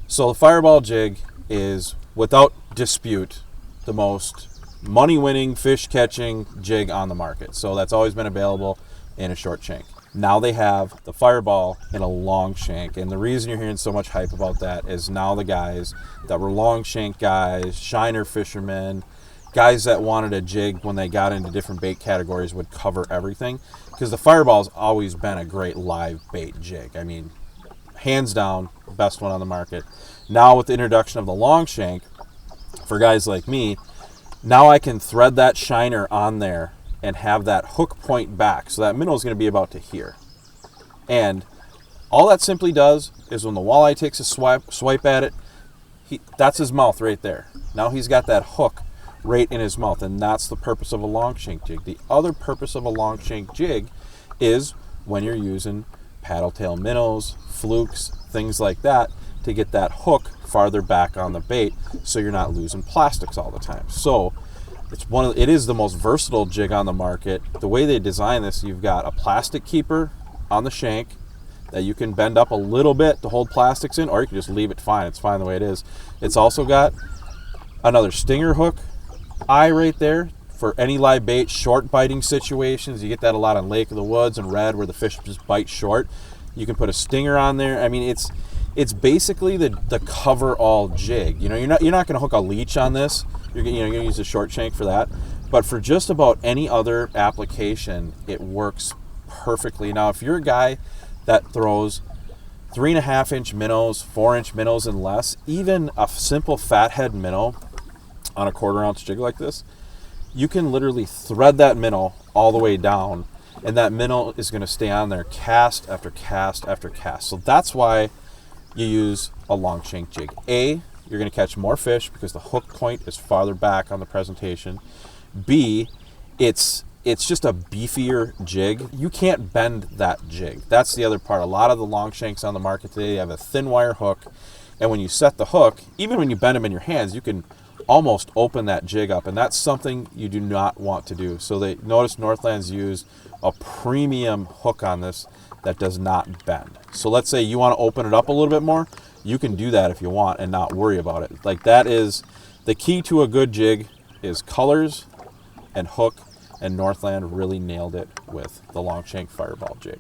So the Fireball jig is, without dispute, the most money-winning, fish-catching jig on the market. So that's always been available in a short shank. Now they have the Fireball in a long shank, and the reason you're hearing so much hype about that is now the guys that were long shank guys, shiner fishermen, guys that wanted a jig when they got into different bait categories would cover everything, because the Fireball's always been a great live bait jig. I mean, hands down, best one on the market. Now with the introduction of the long shank, for guys like me, now I can thread that shiner on there and have that hook point back. So that minnow is going to be about to here. And all that simply does is when the walleye takes a swipe at it, that's his mouth right there. Now he's got that hook right in his mouth, and that's the purpose of a long shank jig. The other purpose of a long shank jig is when you're using paddle tail minnows, flukes, things like that, to get that hook farther back on the bait so you're not losing plastics all the time. So it is the most versatile jig on the market. The way they design this, you've got a plastic keeper on the shank that you can bend up a little bit to hold plastics in, or you can just leave it fine. It's fine the way it is. It's also got another stinger hook eye right there for any live bait, short biting situations. You get that a lot on Lake of the Woods and Red where the fish just bite short. You can put a stinger on there. I mean, it's basically the cover-all jig. You know, you're not going to hook a leech on this. You're going to use a short shank for that. But for just about any other application, it works perfectly. Now, if you're a guy that throws 3.5-inch minnows, 4-inch minnows and less, even a simple fathead minnow on a 1/4-ounce jig like this, you can literally thread that minnow all the way down, and that minnow is going to stay on there cast after cast after cast. So that's why you use a long shank jig. A, you're going to catch more fish because the hook point is farther back on the presentation. B, it's just a beefier jig. You can't bend that jig. That's the other part. A lot of the long shanks on the market today have a thin wire hook, and when you set the hook, even when you bend them in your hands, you can almost open that jig up, and that's something you do not want to do. So they notice Northland's used a premium hook on this that does not bend. So let's say you want to open it up a little bit more, you can do that if you want and not worry about it. Like, that is the key to a good jig, is colors and hook, and Northland really nailed it with the long shank Fireball jig.